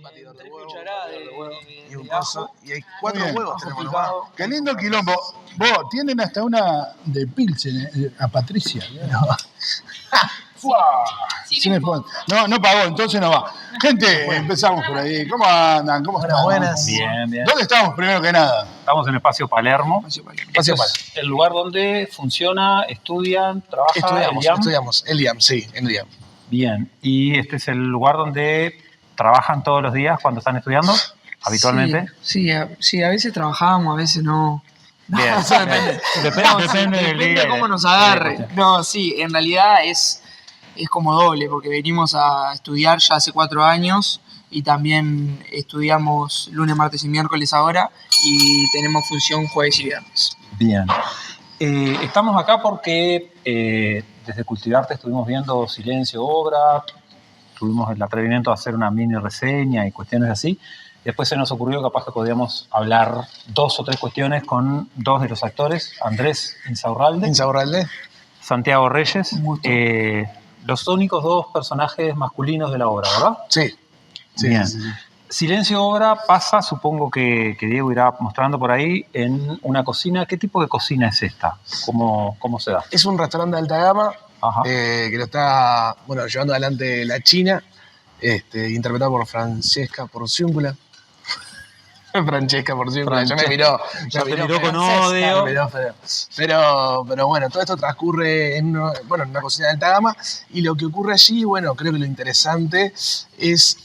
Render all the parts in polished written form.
batidor de 3 huevo, cucharadas y un de ajo. coso. Y hay 4 Muy bien. huevos Ajo tenemos picado. nomás. Qué lindo quilombo. Vos, tienen hasta una de Pilsen, a Patricia. ¡Fua! No pagó, entonces no va. Gente, empezamos por ahí. ¿Cómo andan? ¿Cómo están? Buenas. Bien, bien. ¿Dónde estamos primero que nada? Estamos en Espacio Palermo. Espacio Este es el lugar donde funciona, estudian, trabaja el IAM. Estudiamos. El IAM, sí, el IAM. Bien. Y este es el lugar donde trabajan todos los días cuando están estudiando, habitualmente. Sí, a veces trabajamos, a veces no. Bien. O sea, depende Depende del de día. cómo nos agarre. No, sí, en realidad es como doble, porque venimos a estudiar ya hace 4 años y también estudiamos lunes, martes y miércoles ahora y tenemos función jueves y viernes. Bien. Estamos acá porque desde Cultivarte estuvimos viendo Silencio Obra, tuvimos el atrevimiento de hacer una mini reseña y cuestiones así. Después se nos ocurrió capaz que podíamos hablar 2 o 3 cuestiones con 2 de los actores, Andrés Insaurralde, Santiago Reyes, Un gusto. los únicos 2 personajes masculinos de la obra, ¿verdad? Sí. Bien. Silencio Obra pasa, supongo que Diego irá mostrando por ahí, en una cocina. ¿Qué tipo de cocina es esta? ¿Cómo se da? Es un restaurante de alta gama Ajá. que lo está llevando adelante la China, interpretado por Francesca Porciúncula. Francesca Porciúncula, ya me miró con Francesca, odio. me miró feo. Pero bueno, todo esto transcurre en una cocina de alta gama, y lo que ocurre allí, creo que lo interesante es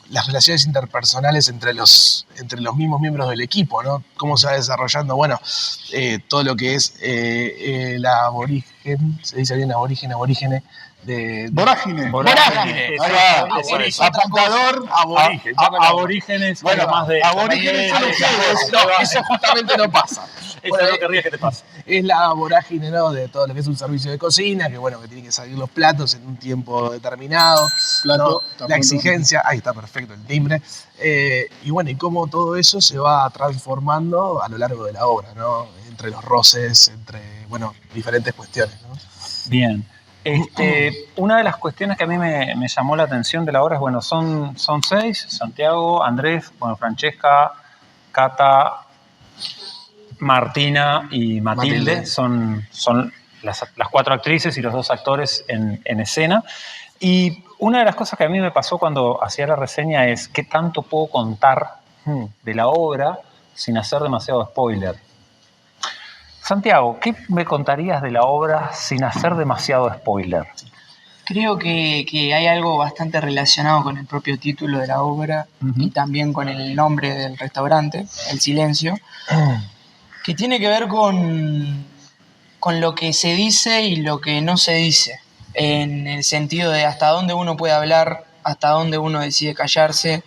las relaciones interpersonales entre los mismos miembros del equipo, ¿no? Cómo se va desarrollando, todo lo que es el aborigen, se dice bien aborígene, Vorágine. Vorágine. Ahí va. Apuntador. Aborígenes. Bueno, más de aborígenes son ustedes. No, eso justamente no pasa. Eso es lo que querrías que te pase. Es la vorágine, ¿no?, de todo lo que es un servicio de cocina, que que tienen que salir los platos en un tiempo determinado, Plato, ¿no? La exigencia, ahí está perfecto el timbre, y cómo todo eso se va transformando a lo largo de la obra, ¿no? Entre los roces, entre, diferentes cuestiones, ¿no? Bien. Una de las cuestiones que a mí me llamó la atención de la obra es, son 6, Santiago, Andrés, Francesca, Cata, Martina y Matilde. Son las 4 actrices y los 2 actores en escena. Y una de las cosas que a mí me pasó cuando hacía la reseña es qué tanto puedo contar de la obra sin hacer demasiado spoiler. Santiago, ¿qué me contarías de la obra sin hacer demasiado spoiler? Creo que hay algo bastante relacionado con el propio título de la obra y también con el nombre del restaurante, El Silencio, que tiene que ver con lo que se dice y lo que no se dice, en el sentido de hasta dónde uno puede hablar, hasta dónde uno decide callarse,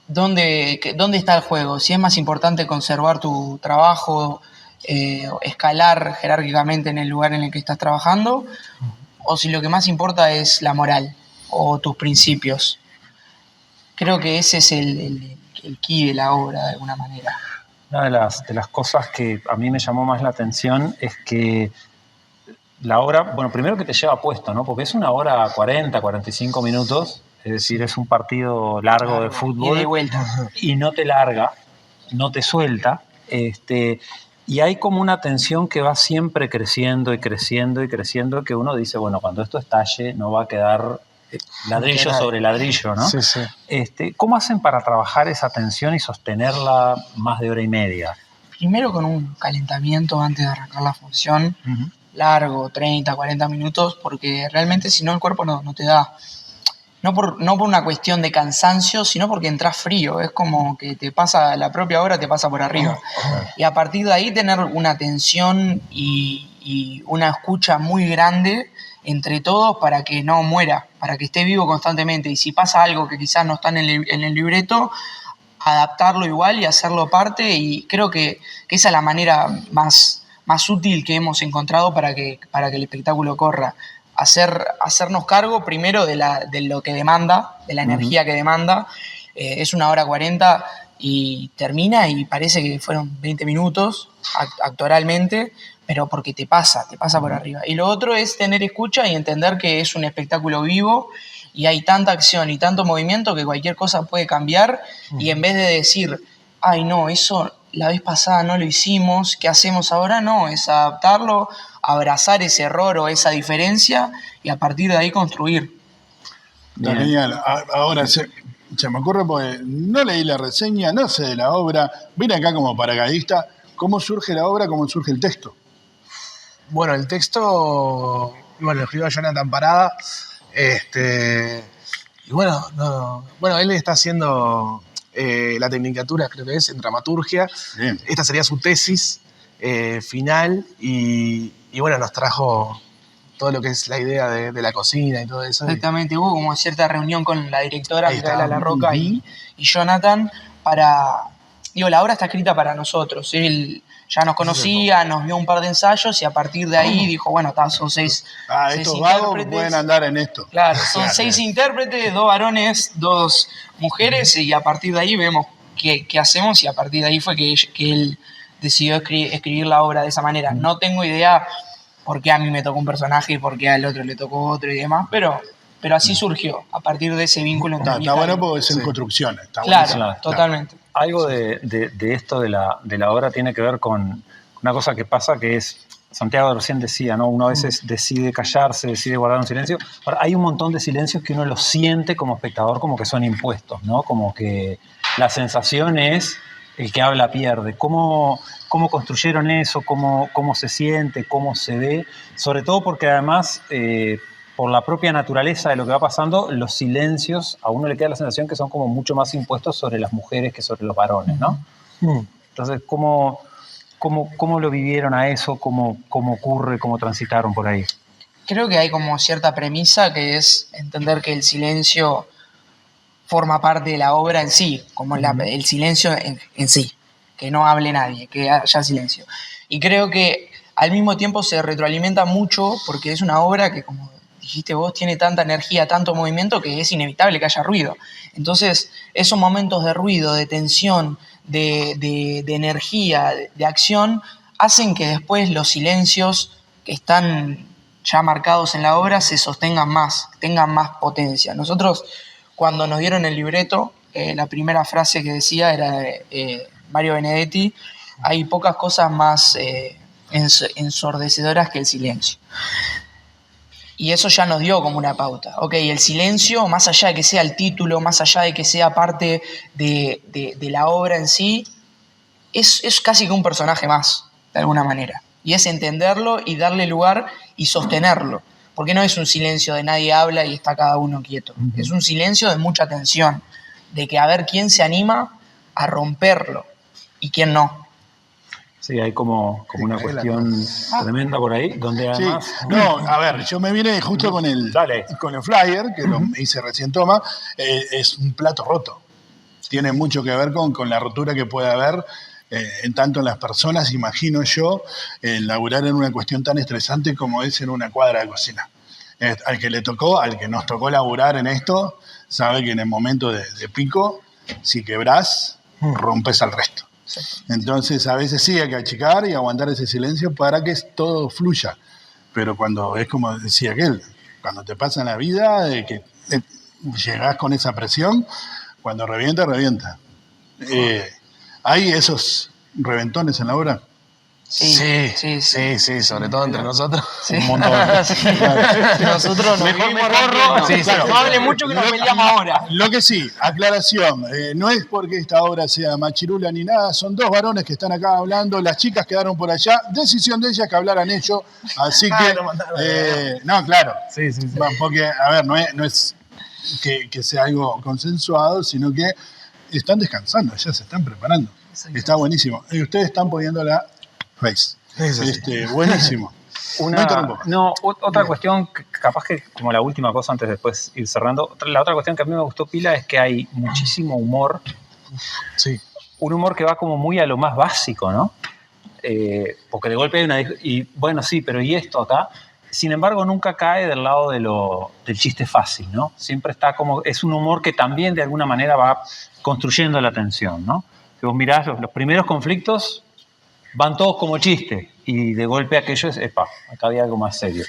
dónde está el juego, si es más importante conservar tu trabajo, escalar jerárquicamente en el lugar en el que estás trabajando, o si lo que más importa es la moral o tus principios. Creo que ese es el key de la obra, de alguna manera. Una de las cosas que a mí me llamó más la atención es que la obra, primero que te lleva puesto, ¿no? Porque es una hora 40, 45 minutos, es decir, es un partido largo de fútbol. Y de vuelta. Y no te larga, no te suelta, y hay como una tensión que va siempre creciendo y creciendo y creciendo, que uno dice, cuando esto estalle no va a quedar ladrillo sobre ladrillo, ¿no? Sí, sí. ¿Cómo hacen para trabajar esa tensión y sostenerla más de hora y media? Primero con un calentamiento antes de arrancar la función, largo, 30, 40 minutos, porque realmente si no el cuerpo no te da. No por una cuestión de cansancio, sino porque entras frío. Es como que te pasa, la propia hora te pasa por arriba. Y a partir de ahí tener una tensión y una escucha muy grande entre todos para que no muera, para que esté vivo constantemente. Y si pasa algo que quizás no está en el libreto, adaptarlo igual y hacerlo parte. Y creo que esa es la manera más útil que hemos encontrado para que el espectáculo corra. Hacernos cargo primero de lo que demanda, de la energía que demanda. Es 1 hora 40 y termina y parece que fueron 20 minutos actoralmente, pero porque te pasa por arriba. Y lo otro es tener escucha y entender que es un espectáculo vivo y hay tanta acción y tanto movimiento que cualquier cosa puede cambiar y en vez de decir, ay no, eso la vez pasada no lo hicimos, ¿qué hacemos ahora? No, es adaptarlo, abrazar ese error o esa diferencia y a partir de ahí construir. Está genial. Ahora se me ocurre porque no leí la reseña, no sé de la obra, vine acá como paracaidista. ¿Cómo surge la obra? ¿Cómo surge el texto? Bueno, el texto, bueno, lo escribió Jonathan Parada. Y bueno, él está haciendo la tecnicatura, creo que es, en dramaturgia. Bien. Esta sería su tesis final y bueno, nos trajo todo lo que es la idea de la cocina y todo eso. Exactamente, hubo como cierta reunión con la directora Ahí está. Micaela Larroca y Jonathan para... Digo, la obra está escrita para nosotros. Él ya nos conocía, nos vio un par de ensayos y a partir de ahí dijo, bueno, son seis Estos vagos intérpretes. pueden andar en esto. Claro, son 6 intérpretes, 2 varones, 2 mujeres y a partir de ahí vemos qué hacemos y a partir de ahí fue que él decidió escribir la obra de esa manera. No tengo idea por qué a mí me tocó un personaje y por qué al otro le tocó otro y demás, pero así surgió, a partir de ese vínculo entre Está bueno porque es en construcción. Está Claro, buenísimo. totalmente. Algo de esto de la obra tiene que ver con una cosa que pasa que es, Santiago recién decía, ¿no? Uno a veces decide callarse, decide guardar un silencio. Ahora, hay un montón de silencios que uno los siente como espectador como que son impuestos, ¿no? Como que la sensación es el que habla pierde. ¿Cómo construyeron eso? ¿Cómo se siente? ¿Cómo se ve? Sobre todo porque además, por la propia naturaleza de lo que va pasando, los silencios, a uno le queda la sensación que son como mucho más impuestos sobre las mujeres que sobre los varones, ¿no? Entonces, ¿cómo lo vivieron a eso? ¿Cómo ocurre? ¿Cómo transitaron por ahí? Creo que hay como cierta premisa que es entender que el silencio forma parte de la obra en sí, como el silencio en sí, que no hable nadie, que haya silencio. Y creo que al mismo tiempo se retroalimenta mucho porque es una obra que, como dijiste vos, tiene tanta energía, tanto movimiento que es inevitable que haya ruido. Entonces, esos momentos de ruido, de tensión, de energía, de acción, hacen que después los silencios que están ya marcados en la obra se sostengan más, tengan más potencia. Nosotros, cuando nos dieron el libreto, la primera frase que decía era de Mario Benedetti: hay pocas cosas más ensordecedoras que el silencio. Y eso ya nos dio como una pauta. Ok, el silencio, más allá de que sea el título, más allá de que sea parte de la obra en sí, es casi que un personaje más, de alguna manera. Y es entenderlo y darle lugar y sostenerlo. Porque no es un silencio de nadie habla y está cada uno quieto. Es un silencio de mucha tensión, de que a ver quién se anima a romperlo y quién no. Sí, hay como una cuestión tremenda por ahí, donde además... Sí. No, a ver, yo me vine justo con el flyer, que lo hice recién toma, es un plato roto. Tiene mucho que ver con la rotura que puede haber en tanto en las personas, imagino yo, laburar en una cuestión tan estresante como es en una cuadra de cocina. Al que nos tocó laburar en esto, sabe que en el momento de pico, si quebrás, rompes al resto. Entonces a veces sí hay que achicar y aguantar ese silencio para que todo fluya. Pero cuando, es como decía aquel, cuando te pasa en la vida, que llegás con esa presión, cuando revienta, revienta. ¿Hay esos reventones en la obra? Sí, sobre todo entre nosotros. Sí. Un montón. Sí. Nosotros nos vivimos no. sí, Claro. no hable mucho que nos peleamos ahora. Lo que sí, aclaración, no es porque esta obra sea machirula ni nada, son dos varones que están acá hablando, las chicas quedaron por allá, decisión de ellas que hablaran ellos, así que... no, claro, Sí. porque, a ver, no es que sea algo consensuado, sino que están descansando, ya se están preparando. Está buenísimo. Y ustedes están poniendo la face. Buenísimo. Otra cuestión, capaz que como la última cosa antes de después ir cerrando, la otra cuestión que a mí me gustó pila es que hay muchísimo humor. Sí. Un humor que va como muy a lo más básico, ¿no? Porque de golpe hay y bueno, sí, pero ¿y esto acá? Sin embargo, nunca cae del lado del chiste fácil, ¿no? Siempre está como... Es un humor que también de alguna manera va construyendo la tensión, ¿no? Si vos mirás los primeros conflictos, van todos como chiste y de golpe aquello es, acá había algo más serio.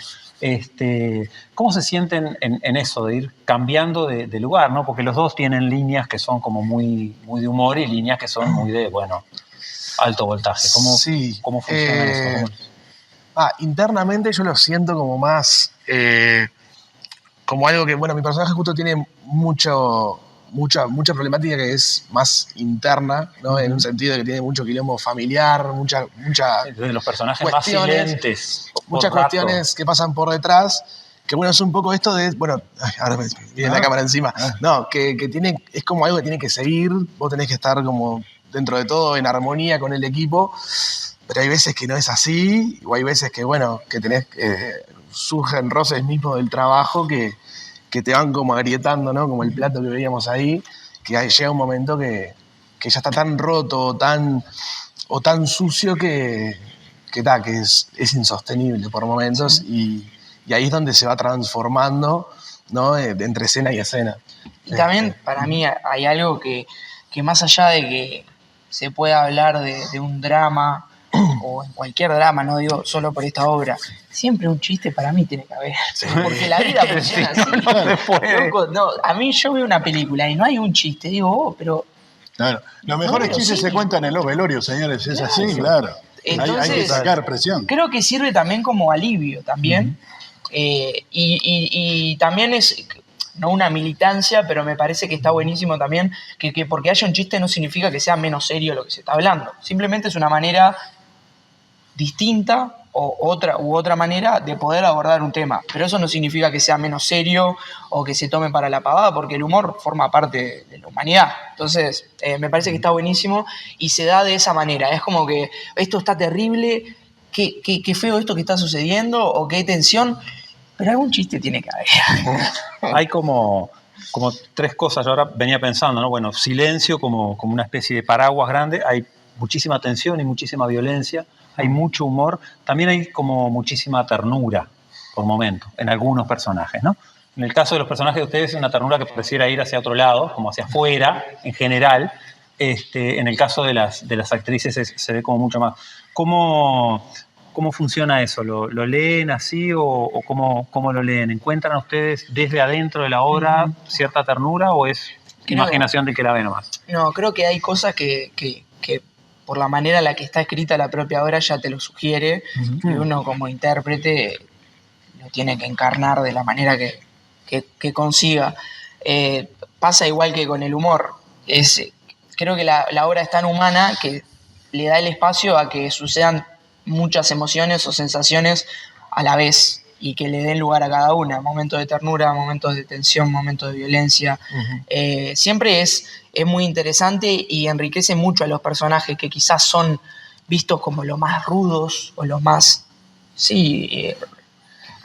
¿Cómo se sienten en eso, de ir cambiando de lugar, ¿no? Porque los dos tienen líneas que son como muy, muy de humor y líneas que son muy de, bueno, alto voltaje. ¿Cómo funciona eso? Internamente yo lo siento como más... como algo que, bueno, mi personaje justo tiene mucha problemática que es más interna, ¿no? En un sentido de que tiene mucho quilombo familiar, de los personajes más silentes. Muchas cuestiones que pasan por detrás, que bueno, es un poco esto de, bueno, ahora me viene la cámara encima, no, que es como algo que tiene que seguir, vos tenés que estar como dentro de todo en armonía con el equipo, pero hay veces que no es así, o hay veces que, bueno, que tenés, surgen roces mismos del trabajo que te van como agrietando, ¿no? Como el plato que veíamos ahí, que llega un momento que ya está tan roto o tan sucio que es insostenible por momentos y ahí es donde se va transformando, ¿no? Entre escena y escena. Y también para mí hay algo que más allá de que se pueda hablar de un drama o en cualquier drama, no digo solo por esta obra, siempre un chiste para mí tiene que haber. Sí. Porque la vida funciona así. No, a mí yo veo una película y no hay un chiste, digo, pero... Claro, los mejores chistes se cuentan en los velorios, señores, es así, claro. Entonces, hay que sacar presión. Creo que sirve también como alivio también. Y también es... no una militancia, pero me parece que está buenísimo también que porque haya un chiste no significa que sea menos serio lo que se está hablando. Simplemente es una manera distinta u otra manera de poder abordar un tema. Pero eso no significa que sea menos serio o que se tome para la pavada, porque el humor forma parte de la humanidad. Entonces, me parece que está buenísimo y se da de esa manera. Es como que esto está terrible, qué feo esto que está sucediendo o qué tensión. Pero algún chiste tiene que haber. Hay como tres cosas. Yo ahora venía pensando, ¿no? Bueno, silencio como una especie de paraguas grande. Hay muchísima tensión y muchísima violencia. Hay mucho humor. También hay como muchísima ternura por momentos en algunos personajes, ¿no? En el caso de los personajes de ustedes es una ternura que pareciera ir hacia otro lado, como hacia afuera en general. En el caso de las actrices se ve como mucho más. ¿Cómo funciona eso? ¿Lo leen así o cómo lo leen? ¿Encuentran ustedes desde adentro de la obra cierta ternura o es imaginación de que la ve nomás? No, creo que hay cosas que por la manera en la que está escrita la propia obra ya te lo sugiere y uno como intérprete lo tiene que encarnar de la manera que consiga. Pasa igual que con el humor. Creo que la obra es tan humana que le da el espacio a que sucedan muchas emociones o sensaciones a la vez y que le den lugar a cada una, momentos de ternura, momentos de tensión, momentos de violencia. Siempre es muy interesante y enriquece mucho a los personajes que quizás son vistos como los más rudos o los más,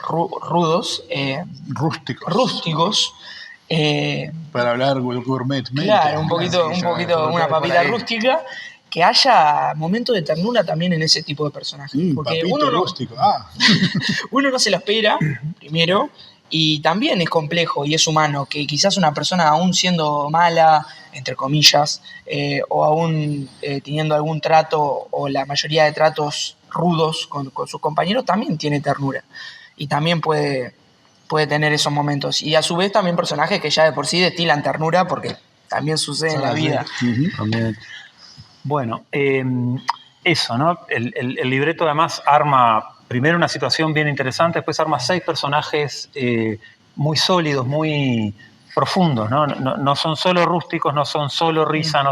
rudos. Rústicos. Para hablar gourmet. Claro, un poquito una papita rústica. Que haya momentos de ternura también en ese tipo de personajes. Porque uno no se lo espera, primero, y también es complejo y es humano que quizás una persona, aún siendo mala, entre comillas, o aún teniendo algún trato o la mayoría de tratos rudos con sus compañeros, también tiene ternura. Y también puede tener esos momentos. Y a su vez también personajes que ya de por sí destilan ternura porque también sucede en la vida. También. Bueno, eso, ¿no? El libreto además arma primero una situación bien interesante, después arma 6 personajes muy sólidos, muy profundos, ¿no? No son solo rústicos, no son solo risa,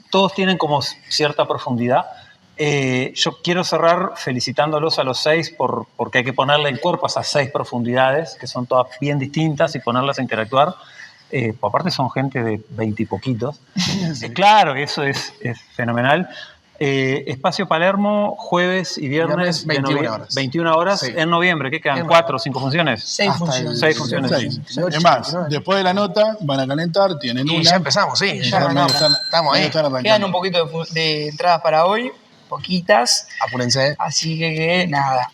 todos tienen como cierta profundidad. Yo quiero cerrar felicitándolos a los 6 porque hay que ponerle en cuerpo a esas 6 profundidades, que son todas bien distintas, y ponerlas a interactuar. Aparte son gente de 20 y poquitos. Claro, eso es fenomenal. Espacio Palermo, jueves y viernes 21 horas sí. En noviembre. ¿Qué quedan? 4 o 5 funciones. 6 funciones. 6 funciones. 6. Es más, después de la nota van a calentar, tienen una. Y ya empezamos, sí. Estamos ahí. Quedan un poquito de entradas para hoy, poquitas. Apúrense. Así que nada.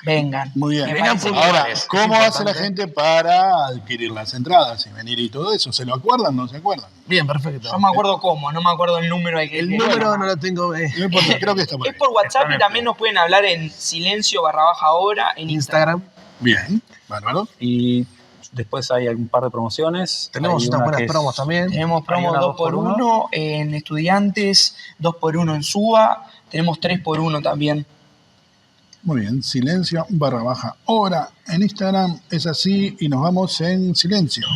Vengan. Muy bien. Ahora, ¿cómo hace la gente para adquirir las entradas y venir y todo eso? ¿Se lo acuerdan? ¿No se acuerdan? Bien, perfecto. Yo me acuerdo cómo, no me acuerdo el número. El número no lo tengo. No importa, creo que está por ahí. Es por WhatsApp y también nos pueden hablar en silencio /hora en Instagram. Bien, bárbaro. Y después hay un par de promociones. Tenemos Hay unas una buenas que es- promos también. Tenemos Hay promos una 2x1 en estudiantes, 2x1 en SUBA, tenemos 3x1 también. Muy bien, silencio _hora en Instagram. Es así y nos vamos en silencio.